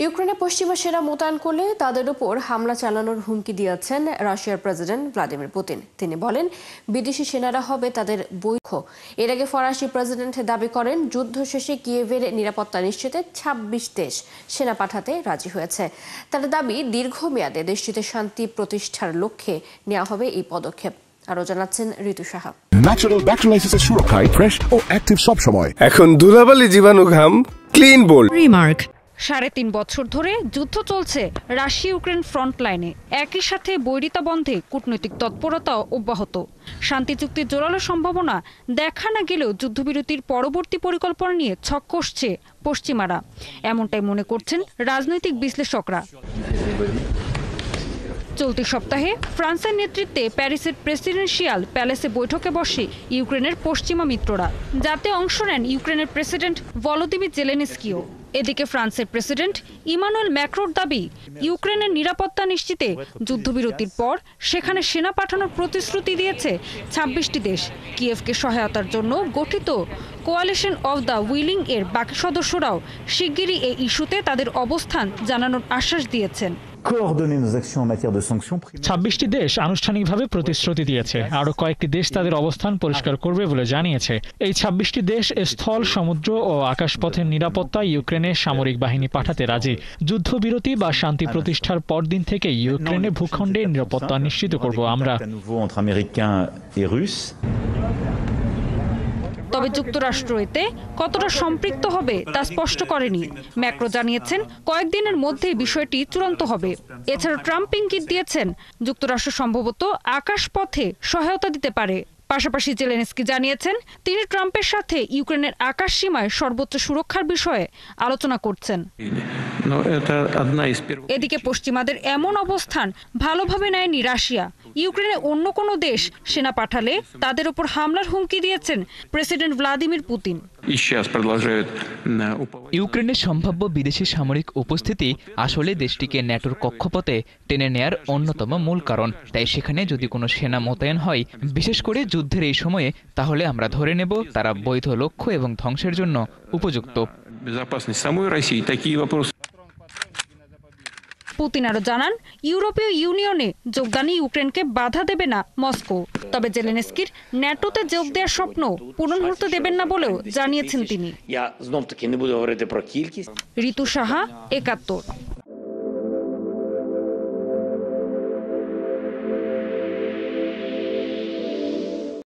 ইউক্রেনে পশ্চিমা সেনা মোতায়েন করলে তাদের উপর হামলা চালানোর হুমকি দিয়েছেন রাশিয়ার প্রেসিডেন্ট ভ্লাদিমির পুতিন। তিনি বলেন, বিদেশি সেনারা হবে তাদের বৈধ। এর আগে ফরাসি প্রেসিডেন্ট দাবি করেন, যুদ্ধ শেষে কিয়েভের নিরাপত্তা নিশ্চিতে ২৬ দেশ সেনা পাঠাতে রাজি হয়েছে। তার দাবি, দীর্ঘমেয়াদে দেশটিতে শান্তি প্রতিষ্ঠার লক্ষ্যে নেওয়া হবে এই পদক্ষেপ। আরো জানাচ্ছেন ঋতু সাহা। ন্যাচারাল ব্যাকটেরিয়ালাইসিসের সুরক্ষায় ফ্রেশ ও অ্যাক্টিভ সব সময়। এখন ধুলাবালি জীবাণু ঘাম ক্লিন বোল্ড। রিমার্ক। ৩.৫ বছর ধরে যুদ্ধ চলছে রাশিয়া ইউক্রেন ফ্রন্ট লাইনে। একই সাথে বৈরিতা বন্ধে কূটনৈতিক তৎপরতাও অব্যাহত। শান্তি চুক্তির জোরালো সম্ভাবনা দেখা না গেলেও যুদ্ধবিরতির পরবর্তী পরিকল্পনা নিয়ে ছক কষছে পশ্চিমারা, এমনটাই মনে করছেন রাজনৈতিক বিশ্লেষকরা। চলতি সপ্তাহে ফ্রান্সের নেতৃত্বে প্যারিসের প্রেসিডেন্সিয়াল প্যালেসে বৈঠকে বসে ইউক্রেনের পশ্চিমা মিত্ররা, যাতে অংশ নেন ইউক্রেনের প্রেসিডেন্ট ভলোদিমির জেলেনস্কিও। এদিকে ফ্রান্সের প্রেসিডেন্ট ইমানুয়েল ম্যাক্রোর দাবি, ইউক্রেনের নিরাপত্তা নিশ্চিতে যুদ্ধবিরতির পর সেখানে সেনা পাঠানোর প্রতিশ্রুতি দিয়েছে ২৬টি দেশ। কিয়েভকে সহায়তার জন্য গঠিত কোয়ালিশন অফ দ্য উইলিং এর বাকি সদস্যরাও শিগগিরই এই ইস্যুতে তাদের অবস্থান জানানোর আশ্বাস দিয়েছেন। ২৬টি দেশ আনুষ্ঠানিকভাবে প্রতিশ্রুতি দিয়েছে, আরো কয়েকটি দেশ তাদের অবস্থান পরিষ্কার করবে বলে জানিয়েছে। এই ২৬টি দেশ স্থল, সমুদ্র ও আকাশপথের নিরাপত্তায় ইউক্রেনের সামরিক বাহিনী পাঠাতে রাজি। যুদ্ধবিরতি বা শান্তি প্রতিষ্ঠার পরদিন থেকে ইউক্রেনের ভূখণ্ডে নিরাপত্তা নিশ্চিত করব আমরা। তবে যুক্তরাষ্ট্র এতে কতটা সম্পৃক্ত হবে তা স্পষ্ট করেনি। ম্যাক্রো জানিয়েছেন, কয়েকদিনের মধ্যেই বিষয়টি চূড়ান্ত হবে। এছাড়া ট্রাম্প ইঙ্গিত দিয়েছেন, যুক্তরাষ্ট্র সম্ভবত আকাশপথে সহায়তা দিতে পারে। পাশাপাশি জেলেনস্কি জানিয়েছেন, তিনি ট্রাম্পের সাথে ইউক্রেনের আকাশ সীমায় সর্বোচ্চ সুরক্ষার বিষয়ে আলোচনা করছেন। এদিকে পশ্চিমাদের এমন অবস্থান ভালোভাবে নেয়নি রাশিয়া। ইউক্রেনে অন্য কোনো দেশ সেনা পাঠালে তাদের উপর হামলার হুমকি দিয়েছেন প্রেসিডেন্ট ভ্লাদিমির পুতিন। ইউক্রেনের সম্ভাব্য বিদেশি সামরিক উপস্থিতি আসলে দেশটিকে ন্যাটোর কক্ষপথে টেনে নেয়ার অন্যতম মূল কারণ। তাই সেখানে যদি কোনো সেনা মোতায়েন হয়, বিশেষ করে যুদ্ধের এই সময়ে, তাহলে আমরা ধরে নেব তারা বৈধ লক্ষ্য এবং ধ্বংসের জন্য উপযুক্ত। পুতিন আরো জানান, ইউরোপীয় ইউনিয়নে যোগদানে ইউক্রেনকে বাধা দেবে না মস্কো। তবে জেলেনস্কির ন্যাটোতে যোগ দেওয়ার স্বপ্ন পূরণ হতে দেবেন না বলেও জানিয়েছেন তিনি। ঋতু সাহা, ৭১।